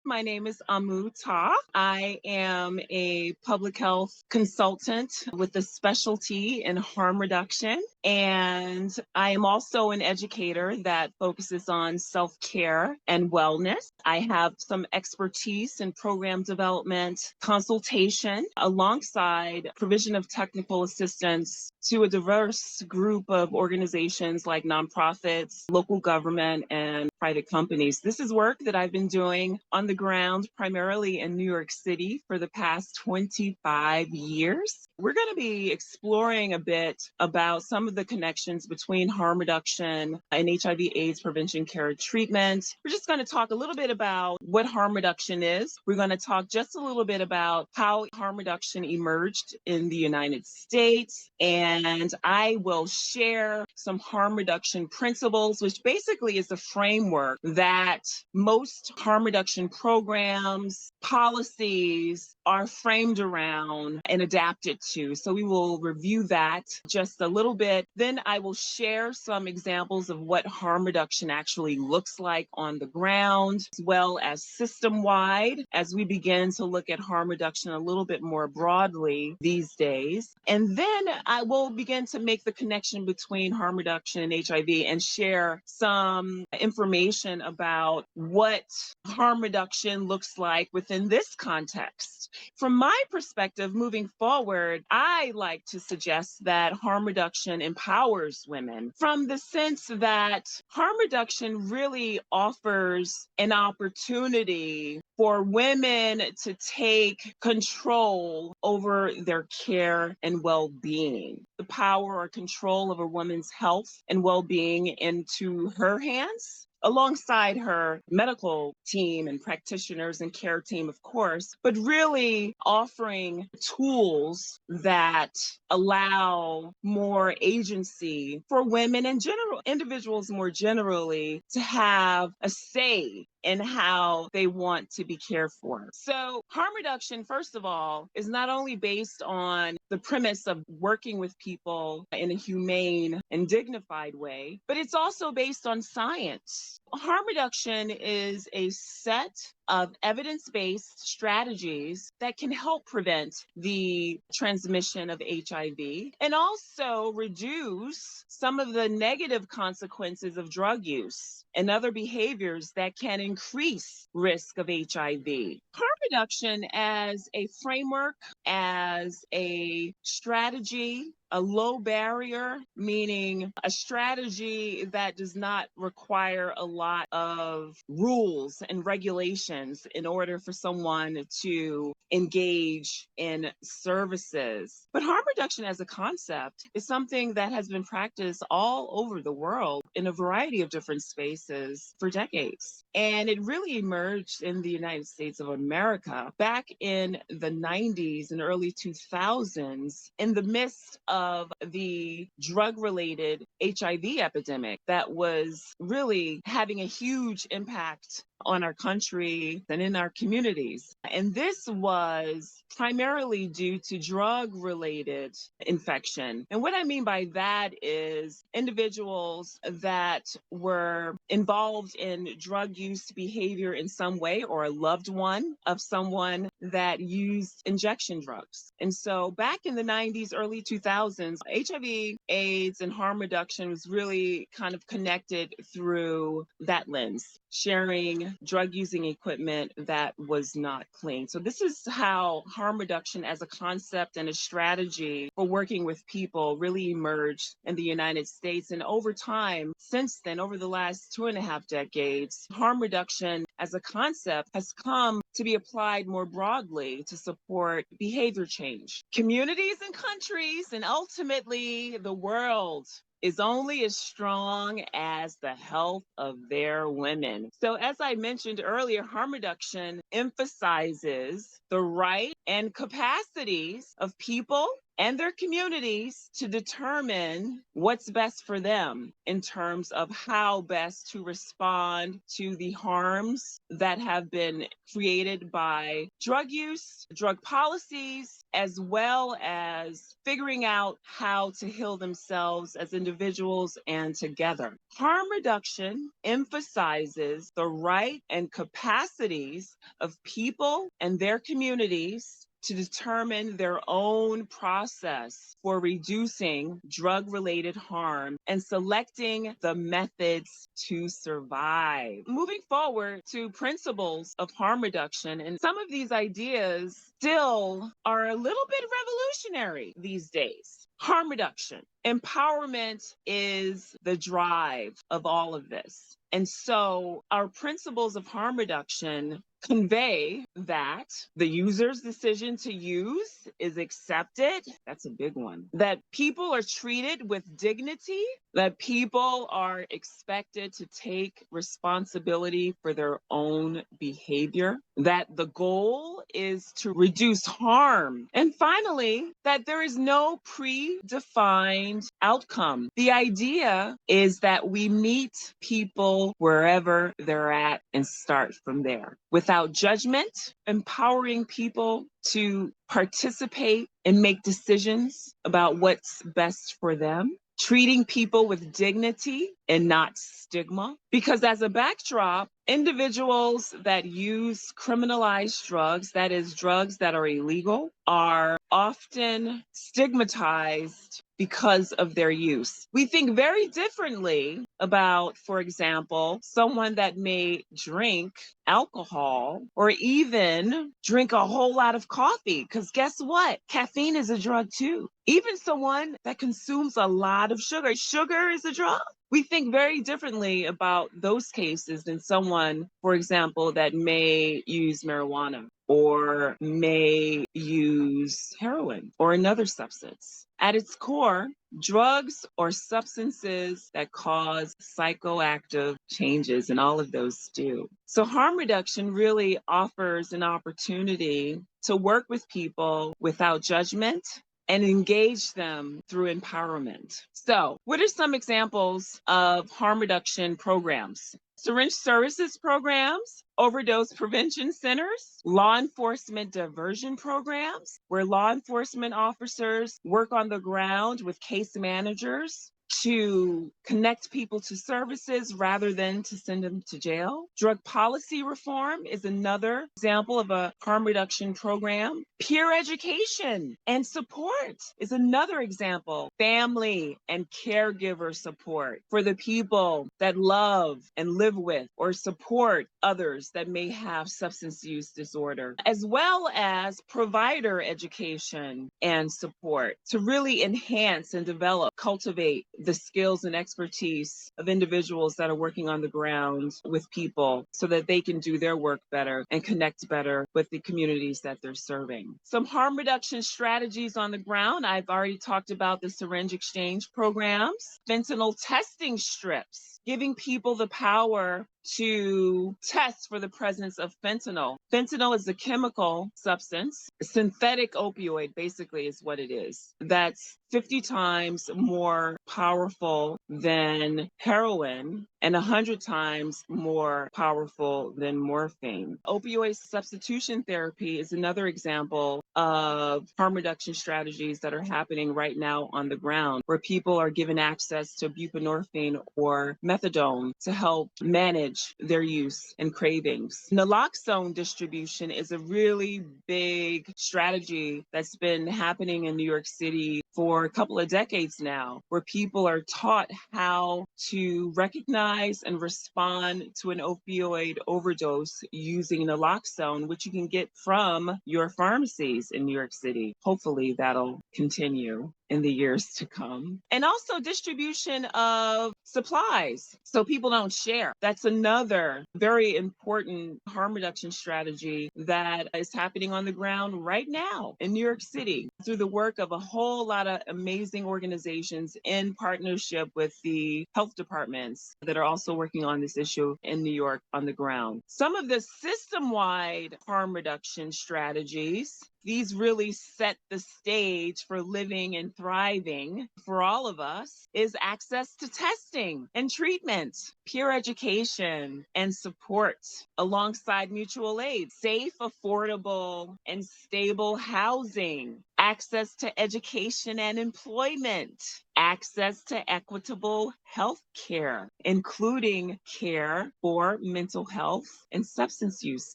My name is AMU Ptah. I am a public health consultant with a specialty in harm reduction. And I am also an educator that focuses on self-care and wellness. I have some expertise in program development, consultation, alongside provision of technical assistance to a diverse group of organizations like nonprofits, local government, and private companies. This is work that I've been doing on the ground, primarily in New York City, for the past 25 years. We're going to be exploring a bit about some of the connections between harm reduction and HIV/AIDS prevention, care, and treatment. We're just going to talk a little bit about what harm reduction is. We're going to talk just a little bit about how harm reduction emerged in the United States. And I will share some harm reduction principles, which basically is a framework that most harm reduction programs, policies are framed around and adapted to. So we will review that just a little bit. Then I will share some examples of what harm reduction actually looks like on the ground, as well as system-wide, as we begin to look at harm reduction a little bit more broadly these days. And then I will begin to make the connection between harm reduction and HIV and share some information about what harm reduction looks like within this context. From my perspective, moving forward, I like to suggest that harm reduction empowers women from the sense that harm reduction really offers an opportunity for women to take control over their care and well-being. The power or control of a woman's health and well-being into her hands, alongside her medical team and practitioners and care team, of course, but really offering tools that allow more agency for women and general individuals more generally to have a say in how they want to be cared for. So harm reduction, first of all, is not only based on the premise of working with people in a humane and dignified way, but it's also based on science. Harm reduction is a set of evidence-based strategies that can help prevent the transmission of HIV and also reduce some of the negative consequences of drug use and other behaviors that can increase risk of HIV. Harm reduction as a framework, as a strategy, a low barrier, meaning a strategy that does not require a lot of rules and regulations in order for someone to engage in services. But harm reduction as a concept is something that has been practiced all over the world in a variety of different spaces for decades. And it really emerged in the United States of America back in the 90s and early 2000s in the midst of the drug-related HIV epidemic that was really having a huge impact on our country and in our communities. And this was primarily due to drug-related infection. And what I mean by that is individuals that were involved in drug use behavior in some way, or a loved one of someone that used injection drugs. And so back in the 90s, early 2000s, HIV, AIDS, and harm reduction was really kind of connected through that lens, sharing drug-using equipment that was not clean. So this is how harm reduction as a concept and a strategy for working with people really emerged in the United States. And over time, since then, over the last 2.5 decades, harm reduction as a concept has come to be applied more broadly to support behavior change. Communities and countries, and ultimately the world, is only as strong as the health of their women. So as I mentioned earlier, harm reduction emphasizes the right and capacities of people and their communities to determine what's best for them in terms of how best to respond to the harms that have been created by drug use, drug policies, as well as figuring out how to heal themselves as individuals and together. Harm reduction emphasizes the right and capacities of people and their communities to determine their own process for reducing drug-related harm and selecting the methods to survive. Moving forward to principles of harm reduction, and some of these ideas still are a little bit revolutionary these days. Harm reduction. Empowerment is the drive of all of this. And so our principles of harm reduction convey that the user's decision to use is accepted. That's a big one. That people are treated with dignity, that people are expected to take responsibility for their own behavior, that the goal is to reduce harm. And finally, that there is no predefined outcome. The idea is that we meet people wherever they're at and start from there. Without judgment, empowering people to participate and make decisions about what's best for them, treating people with dignity and not stigma. Because as a backdrop, individuals that use criminalized drugs, that is, drugs that are illegal, are often stigmatized because of their use. We think very differently about, for example, someone that may drink alcohol or even drink a whole lot of coffee, because guess what? Caffeine is a drug too. Even someone that consumes a lot of sugar. Sugar is a drug. We think very differently about those cases than someone, for example, that may use marijuana or may use heroin or another substance. At its core, drugs or substances that cause psychoactive changes, and all of those do. So harm reduction really offers an opportunity to work with people without judgment and engage them through empowerment. So, what are some examples of harm reduction programs? Syringe services programs, overdose prevention centers, law enforcement diversion programs, where law enforcement officers work on the ground with case managers to connect people to services rather than to send them to jail. Drug policy reform is another example of a harm reduction program. Peer education and support is another example. Family and caregiver support for the people that love and live with or support others that may have substance use disorder, as well as provider education and support to really enhance and develop, cultivate the skills and expertise of individuals that are working on the ground with people so that they can do their work better and connect better with the communities that they're serving. Some harm reduction strategies on the ground. I've already talked about the syringe exchange programs, fentanyl testing strips, giving people the power to test for the presence of fentanyl. Fentanyl is a chemical substance. A synthetic opioid basically is what it is. That's 50 times more powerful than heroin and 100 times more powerful than morphine. Opioid substitution therapy is another example of harm reduction strategies that are happening right now on the ground, where people are given access to buprenorphine or methadone to help manage their use and cravings. Naloxone distribution is a really big strategy that's been happening in New York City for a couple of decades now, where people are taught how to recognize and respond to an opioid overdose using naloxone, which you can get from your pharmacies in New York City. Hopefully that'll continue in the years to come. And also distribution of supplies so people don't share. That's another very important harm reduction strategy that is happening on the ground right now in New York City through the work of a whole lot of amazing organizations in partnership with the health departments that are also working on this issue in New York on the ground. Some of the system-wide harm reduction strategies these really set the stage for living and thriving for all of us, is access to testing and treatment, peer education and support, alongside mutual aid, safe, affordable, and stable housing, access to education and employment, access to equitable health care, including care for mental health and substance use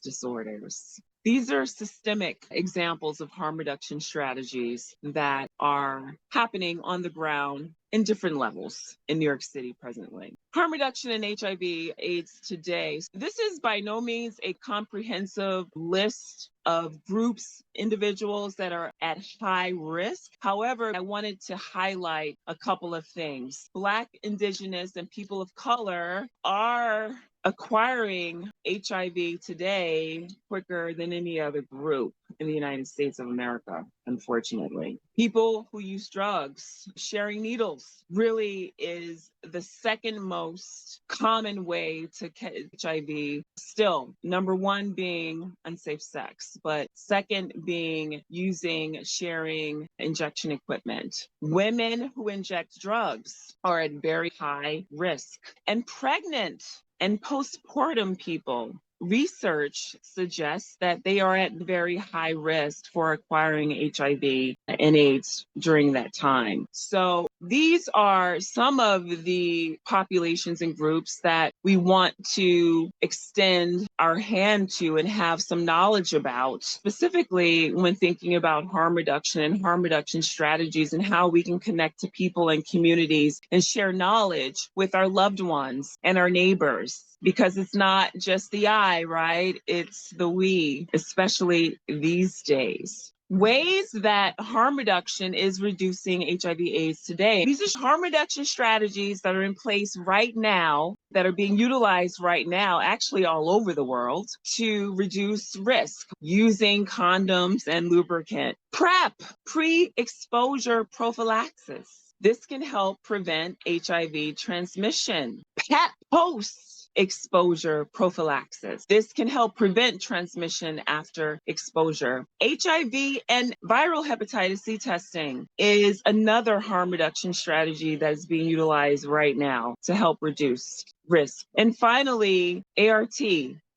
disorders. These are systemic examples of harm reduction strategies that are happening on the ground in different levels in New York City presently. Harm reduction in HIV/AIDS today. This is by no means a comprehensive list of groups, individuals that are at high risk. However, I wanted to highlight a couple of things. Black, Indigenous, and people of color are acquiring HIV today quicker than any other group in the United States of America, unfortunately. People who use drugs, sharing needles really is the second most common way to catch HIV. Still, number one being unsafe sex, but second being using, sharing injection equipment. Women who inject drugs are at very high risk. And pregnant and postpartum people, research suggests that they are at very high risk for acquiring HIV and AIDS during that time. So these are some of the populations and groups that we want to extend our hand to and have some knowledge about, specifically when thinking about harm reduction and harm reduction strategies and how we can connect to people and communities and share knowledge with our loved ones and our neighbors. Because it's not just the I, right? It's the we, especially these days. Ways that harm reduction is reducing HIV/AIDS today. These are harm reduction strategies that are in place right now, that are being utilized right now, actually all over the world, to reduce risk using condoms and lubricant. PrEP, pre-exposure prophylaxis. This can help prevent HIV transmission. PEP, post-exposure prophylaxis. This can help prevent transmission after exposure. HIV and viral hepatitis C testing is another harm reduction strategy that is being utilized right now to help reduce risk. And finally, ART,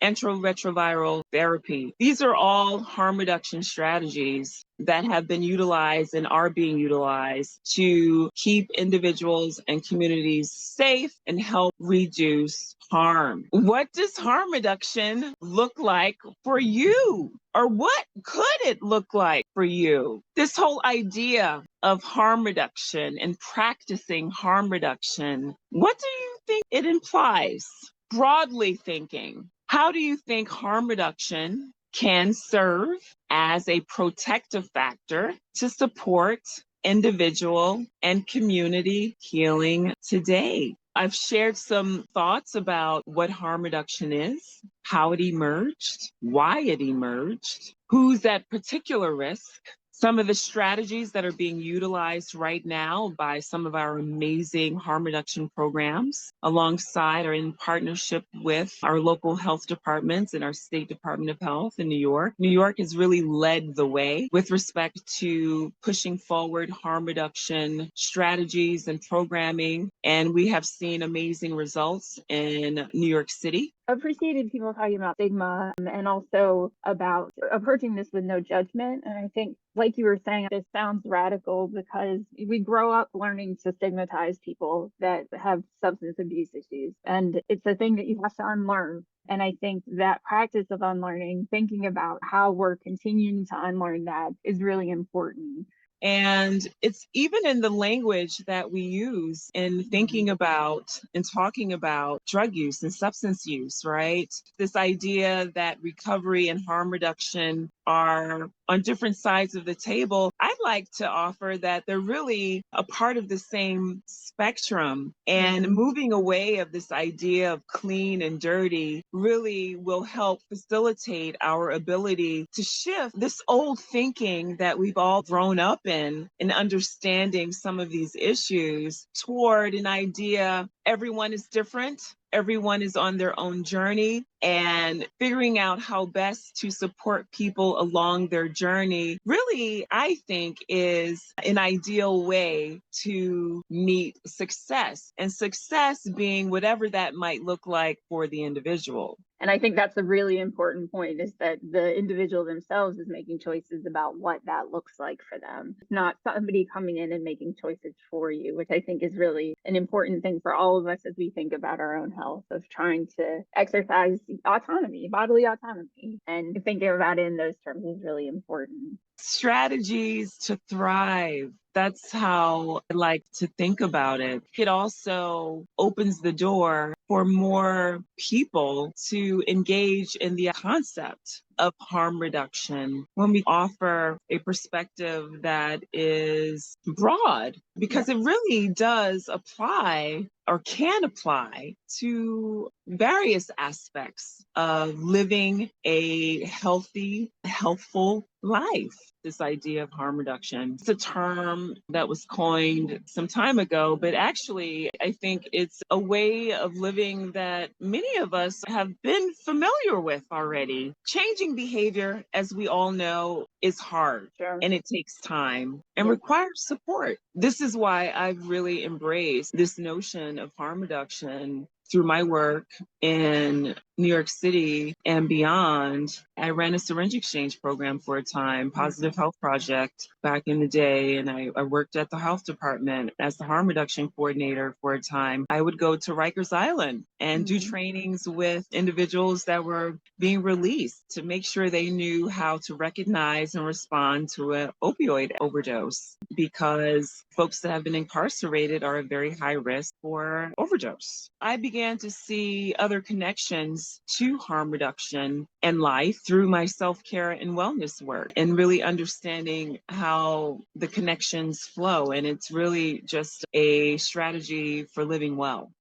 antiretroviral therapy. These are all harm reduction strategies that have been utilized and are being utilized to keep individuals and communities safe and help reduce harm. What does harm reduction look like for you? Or what could it look like for you? This whole idea of harm reduction and practicing harm reduction, what do you think it implies? Broadly thinking, how do you think harm reduction can serve as a protective factor to support individual and community healing today? I've shared some thoughts about what harm reduction is, how it emerged, why it emerged, who's at particular risk, some of the strategies that are being utilized right now by some of our amazing harm reduction programs, alongside or in partnership with our local health departments and our state Department of Health in New York. New York has really led the way with respect to pushing forward harm reduction strategies and programming, and we have seen amazing results in New York City. Appreciated people talking about stigma and also about approaching this with no judgment. And I think, like you were saying, this sounds radical because we grow up learning to stigmatize people that have substance abuse issues. And it's a thing that you have to unlearn. And I think that practice of unlearning, thinking about how we're continuing to unlearn that, is really important. And it's even in the language that we use in thinking about and talking about drug use and substance use, right? This idea that recovery and harm reduction are on different sides of the table. I'd like to offer that they're really a part of the same spectrum, and moving away of this idea of clean and dirty really will help facilitate our ability to shift this old thinking that we've all grown up in understanding some of these issues toward an idea everyone is different. Everyone is on their own journey, and figuring out how best to support people along their journey really, I think, is an ideal way to meet success, and success being whatever that might look like for the individual. And I think that's a really important point, is that the individual themselves is making choices about what that looks like for them. It's not somebody coming in and making choices for you, which I think is really an important thing for all of us as we think about our own health, of trying to exercise autonomy, bodily autonomy, and thinking about it in those terms is really important. Strategies to thrive. That's how I like to think about it. It also opens the door for more people to engage in the concept of harm reduction when we offer a perspective that is broad, because it really does apply or can apply to various aspects of living a healthy, healthful life. This idea of harm reduction. It's a term that was coined some time ago, but actually, I think it's a way of living that many of us have been familiar with already. Changing behavior, as we all know, is hard. Sure. And it takes time and requires support. This is why I've really embraced this notion of harm reduction through my work in New York City and beyond. I ran a syringe exchange program for a time, Positive Health Project, back in the day, and I worked at the health department as the harm reduction coordinator for a time. I would go to Rikers Island and do trainings with individuals that were being released to make sure they knew how to recognize and respond to an opioid overdose, because folks that have been incarcerated are at very high risk for overdose. I began to see other connections to harm reduction and life through my self-care and wellness work, and really understanding how the connections flow. And it's really just a strategy for living well.